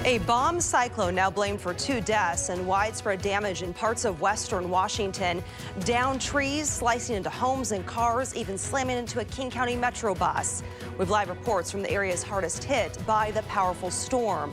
A bomb cyclone now blamed for 2 deaths and widespread damage in parts of western Washington. Downed trees, slicing into homes and cars, even slamming into a King County Metro bus. We've live reports from the areas hardest hit by the powerful storm.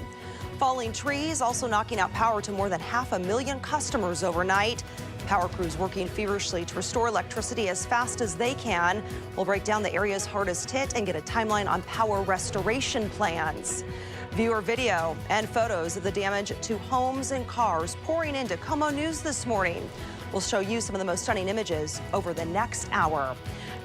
Falling trees also knocking out power to more than 500,000 customers overnight. Power crews working feverishly to restore electricity as fast as they can. We'll break down the areas hardest hit and get a timeline on power restoration plans. Viewer video and photos of the damage to homes and cars pouring into KOMO News this morning. We'll show you some of the most stunning images over the next hour.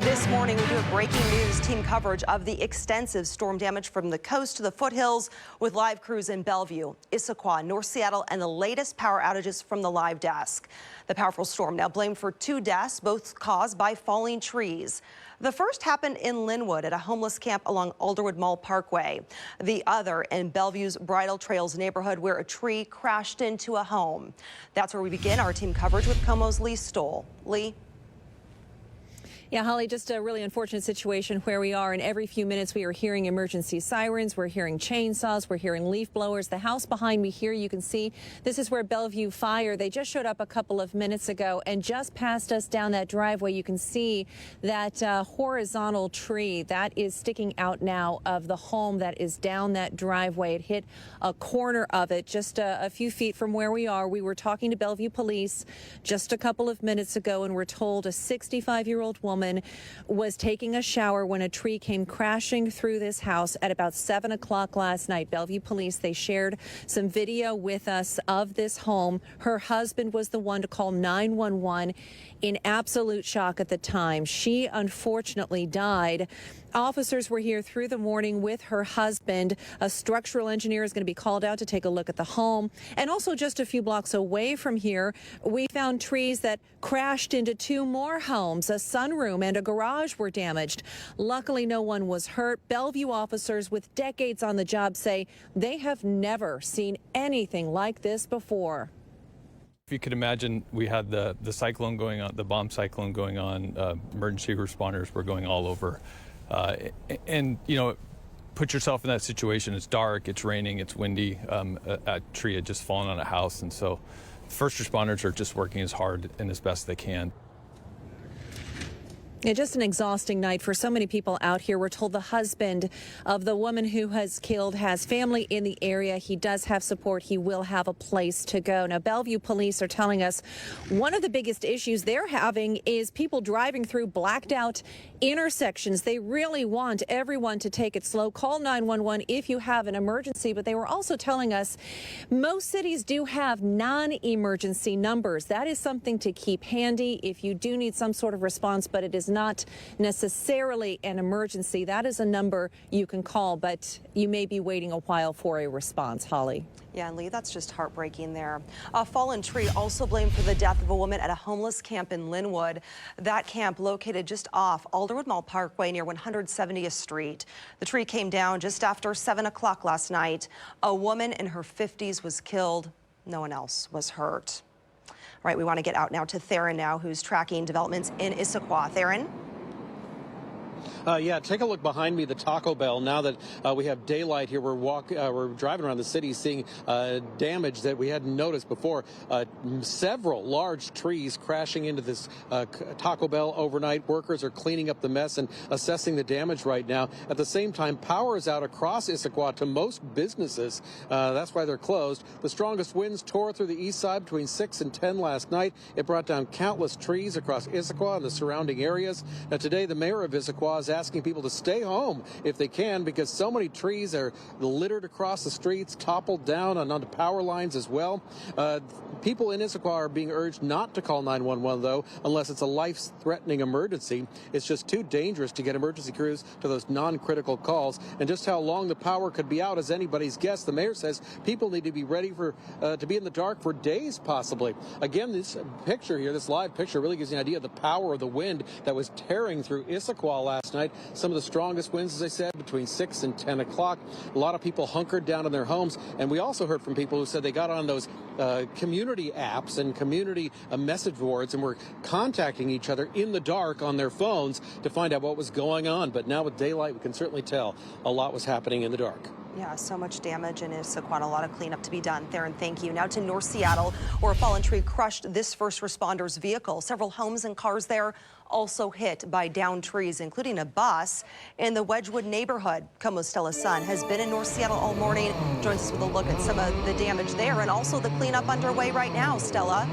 This morning, we do a breaking news team coverage of the extensive storm damage from the coast to the foothills with live crews in Bellevue, Issaquah, North Seattle, and the latest power outages from the live desk. The powerful storm now blamed for 2 deaths, both caused by falling trees. The first happened in Lynnwood at a homeless camp along Alderwood Mall Parkway. The other in Bellevue's Bridle Trails neighborhood where a tree crashed into a home. That's where we begin our team coverage with KOMO's Lee Stoll. Lee? Yeah, Holly, just a really unfortunate situation where we are, and every few minutes we are hearing emergency sirens, we're hearing chainsaws, we're hearing leaf blowers. The house behind me here, you can see, this is where Bellevue Fire, they just showed up a couple of minutes ago, and just past us down that driveway, you can see that horizontal tree that is sticking out now of the home that is down that driveway. It hit a corner of it just a few feet from where we are. We were talking to Bellevue police just a couple of minutes ago, and we're told a 65-year-old woman was taking a shower when a tree came crashing through this house at about 7 o'clock last night. Bellevue police, they shared some video with us of this home. Her husband was the one to call 911 in absolute shock at the time. She unfortunately died. Officers were here through the morning with her husband. A structural engineer is going to be called out to take a look at the home. And also just a few blocks away from here, we found trees that crashed into 2 more homes. A sunroom and a garage were damaged. Luckily, no one was hurt. Bellevue officers with decades on the job say they have never seen anything like this before. If you could imagine, we had the cyclone going on, the bomb cyclone going on. Emergency responders were going all over. And, you know, put yourself in that situation. It's dark, it's raining, it's windy. A tree had just fallen on a house. And so first responders are just working as hard and as best they can. Yeah, just an exhausting night for so many people out here. We're told the husband of the woman who has killed has family in the area. He does have support. He will have a place to go. Now, Bellevue police are telling us one of the biggest issues they're having is people driving through blacked out intersections. They really want everyone to take it slow. Call 911 if you have an emergency. But they were also telling us most cities do have non-emergency numbers. That is something to keep handy if you do need some sort of response, but it is not necessarily an emergency. That is a number you can call, but you may be waiting a while for a response. Holly. Yeah, and Lee, that's just heartbreaking there. A fallen tree also blamed for the death of a woman at a homeless camp in Lynnwood. That camp located just off Alderwood Mall Parkway near 170th Street. The tree came down just after 7 o'clock last night. A woman in her 50s was killed. No one else was hurt. All right, we want to get out now to Theron now, who's tracking developments in Issaquah. Theron? Yeah, take a look behind me, the Taco Bell. Now that we have daylight here, we're driving around the city seeing damage that we hadn't noticed before. Several large trees crashing into this Taco Bell overnight. Workers are cleaning up the mess and assessing the damage right now. At the same time, power is out across Issaquah to most businesses. That's why they're closed. The strongest winds tore through the east side between 6 and 10 last night. It brought down countless trees across Issaquah and the surrounding areas. Now, today, the mayor of Issaquah is asking people to stay home if they can because so many trees are littered across the streets, toppled down and onto power lines as well. People in Issaquah are being urged not to call 911, though, unless it's a life-threatening emergency. It's just too dangerous to get emergency crews to those non-critical calls. And just how long the power could be out is anybody's guess. The mayor says people need to be ready for to be in the dark for days, possibly. Again, this picture here, this live picture, really gives you an idea of the power of the wind that was tearing through Issaquah last night. Some of the strongest winds, as I said, between 6 and 10 o'clock. A lot of people hunkered down in their homes. And we also heard from people who said they got on those community apps and community message boards and were contacting each other in the dark on their phones to find out what was going on. But now with daylight, we can certainly tell a lot was happening in the dark. Yeah, so much damage in Issaquah, a lot of cleanup to be done. Theron, thank you. Now to North Seattle, where a fallen tree crushed this first responder's vehicle. Several homes and cars there also hit by downed trees, including a bus in the Wedgwood neighborhood. KOMO's Stella Sun has been in North Seattle all morning. Joins us with a look at some of the damage there and also the cleanup underway right now. Stella.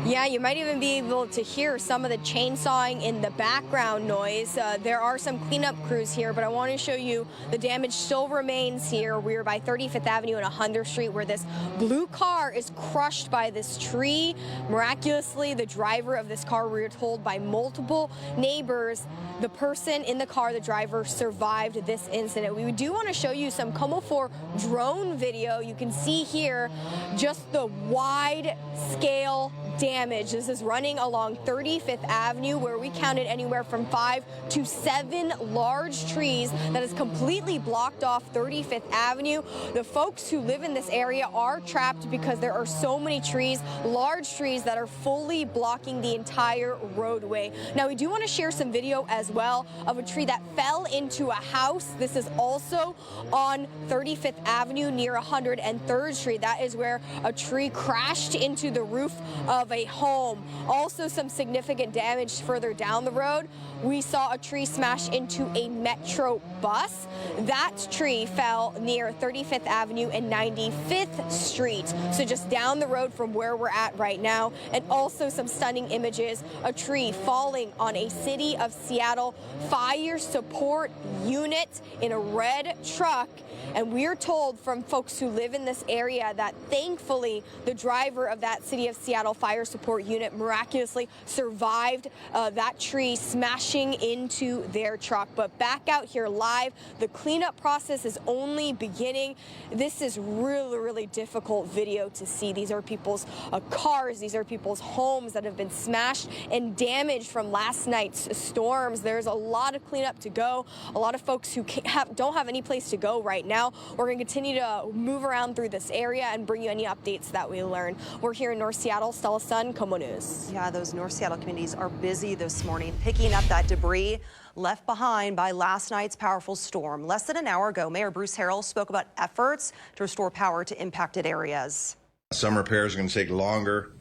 Yeah, you might even be able to hear some of the chainsawing in the background noise. There are some cleanup crews here, but I want to show you the damage still remains here. We're by 35th Avenue and 100th Street, where this blue car is crushed by this tree. Miraculously, the driver of this car, we were told by multiple neighbors, the person in the car, the driver, survived this incident. We do want to show you some KOMO 4 drone video. You can see here just the wide scale damage. This is running along 35th Avenue, where we counted anywhere from 5 to 7 large trees that has completely blocked off 35th Avenue. The folks who live in this area are trapped because there are so many trees, large trees, that are fully blocking the entire roadway. Now, we do want to share some video as well of a tree that fell into a house. This is also on 35th Avenue near 103rd Street. That is where a tree crashed into the roof of a home. Also, some significant damage further down the road. We saw a tree smash into a metro bus. That tree fell near 35th Avenue and 95th Street, so just down the road from where we're at right now. And also some stunning images, a tree falling on a City of Seattle fire support unit in a red truck. And we're told from folks who live in this area that thankfully the driver of that City of Seattle fire support unit miraculously survived that tree smashing into their truck. But back out here live, the cleanup process is only beginning. This is really, really difficult video to see. These are people's cars. These are people's homes that have been smashed and damaged from last night's storms. There's a lot of cleanup to go. A lot of folks who don't have any place to go right now. We're going to continue to move around through this area and bring you any updates that we learn. We're here in North Seattle. Stella Sun, KOMO News. Yeah, those North Seattle communities are busy this morning picking up that debris left behind by last night's powerful storm. Less than an hour ago, Mayor Bruce Harrell spoke about efforts to restore power to impacted areas. Some repairs are going to take longer,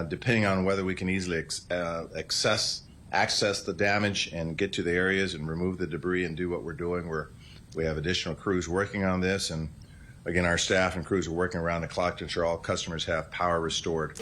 depending on whether we can easily access the damage and get to the areas and remove the debris and do what we're doing. We have additional crews working on this, and again, our staff and crews are working around the clock to ensure all customers have power restored.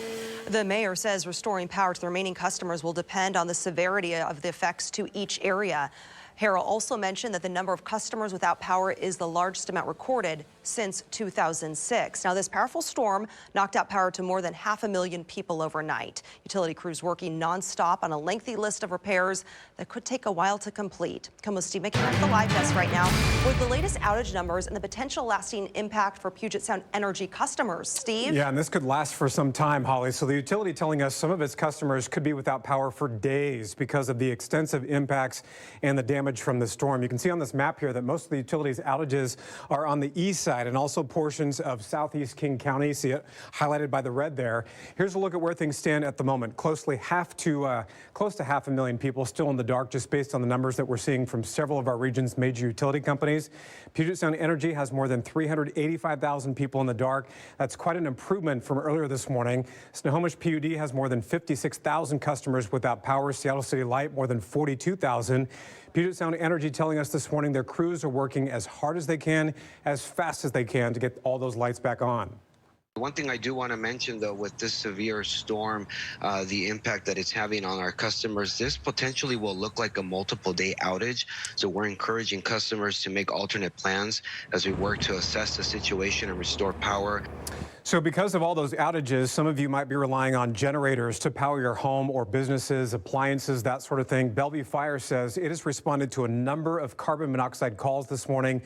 The mayor says restoring power to the remaining customers will depend on the severity of the effects to each area. Harrell also mentioned that the number of customers without power is the largest amount recorded since 2006. Now, this powerful storm knocked out power to more than 500,000 people overnight. Utility crews working nonstop on a lengthy list of repairs that could take a while to complete. KOMO's Steve McCann at the live desk right now with the latest outage numbers and the potential lasting impact for Puget Sound Energy customers. Steve? Yeah, and this could last for some time, Holly. So the utility telling us some of its customers could be without power for days because of the extensive impacts and the damage from the storm. You can see on this map here that most of the utilities outages are on the east side and also portions of southeast King County. See it highlighted by the red there. Here's a look at where things stand at the moment. Close to 500,000 people still in the dark, just based on the numbers that we're seeing from several of our region's major utility companies. Puget Sound Energy has more than 385,000 people in the dark. That's quite an improvement from earlier this morning. Snohomish PUD has more than 56,000 customers without power. Seattle City Light more than 42,000. Puget Sound Energy telling us this morning their crews are working as hard as they can, as fast as they can to get all those lights back on. One thing I do want to mention, though, with this severe storm, the impact that it's having on our customers, this potentially will look like a multiple-day outage. So we're encouraging customers to make alternate plans as we work to assess the situation and restore power. So because of all those outages, some of you might be relying on generators to power your home or businesses, appliances, that sort of thing. Bellevue Fire says it has responded to a number of carbon monoxide calls this morning,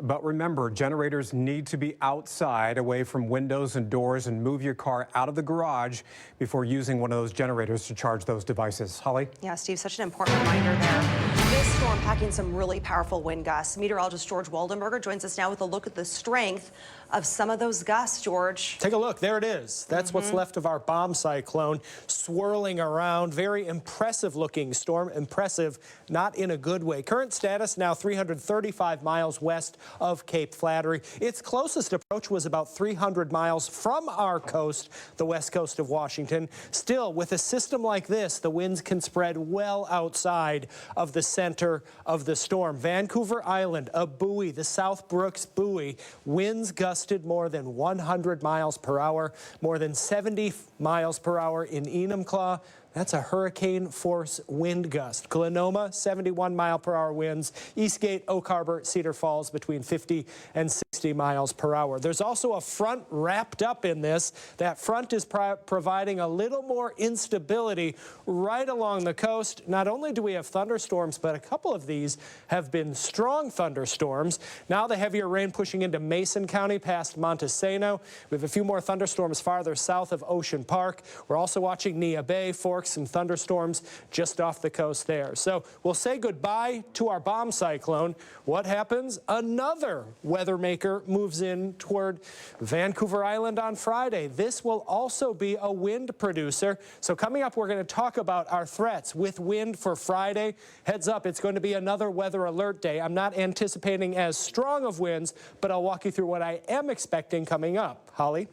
But remember, generators need to be outside, away from windows and doors, and move your car out of the garage before using one of those generators to charge those devices. Holly? Yeah, Steve, such an important reminder there. This storm packing some really powerful wind gusts. Meteorologist George Waldenberger joins us now with a look at the strength of some of those gusts, George. Take a look. There it is. That's what's left of our bomb cyclone swirling around. Very impressive looking storm. Impressive, not in a good way. Current status now 335 miles west of Cape Flattery. Its closest approach was about 300 miles from our coast, the west coast of Washington. Still, with a system like this, the winds can spread well outside of the center of the storm. Vancouver Island, a buoy, the South Brooks buoy, winds gusted more than 100 miles per hour, more than 70 miles per hour in Enumclaw. That's a hurricane force wind gust. Glenoma, 71 mile per hour winds. Eastgate, Oak Harbor, Cedar Falls, between 50 and 60 miles per hour. There's also a front wrapped up in this. That front is providing a little more instability right along the coast. Not only do we have thunderstorms, but a couple of these have been strong thunderstorms. Now the heavier rain pushing into Mason County past Montesano. We have a few more thunderstorms farther south of Ocean Park. We're also watching Nia Bay, Forks, some thunderstorms just off the coast there. So we'll say goodbye to our bomb cyclone. What happens? Another weather maker moves in toward Vancouver Island on Friday. This will also be a wind producer. So coming up, we're going to talk about our threats with wind for Friday. Heads up, it's going to be another weather alert day. I'm not anticipating as strong of winds, but I'll walk you through what I am expecting coming up. Holly?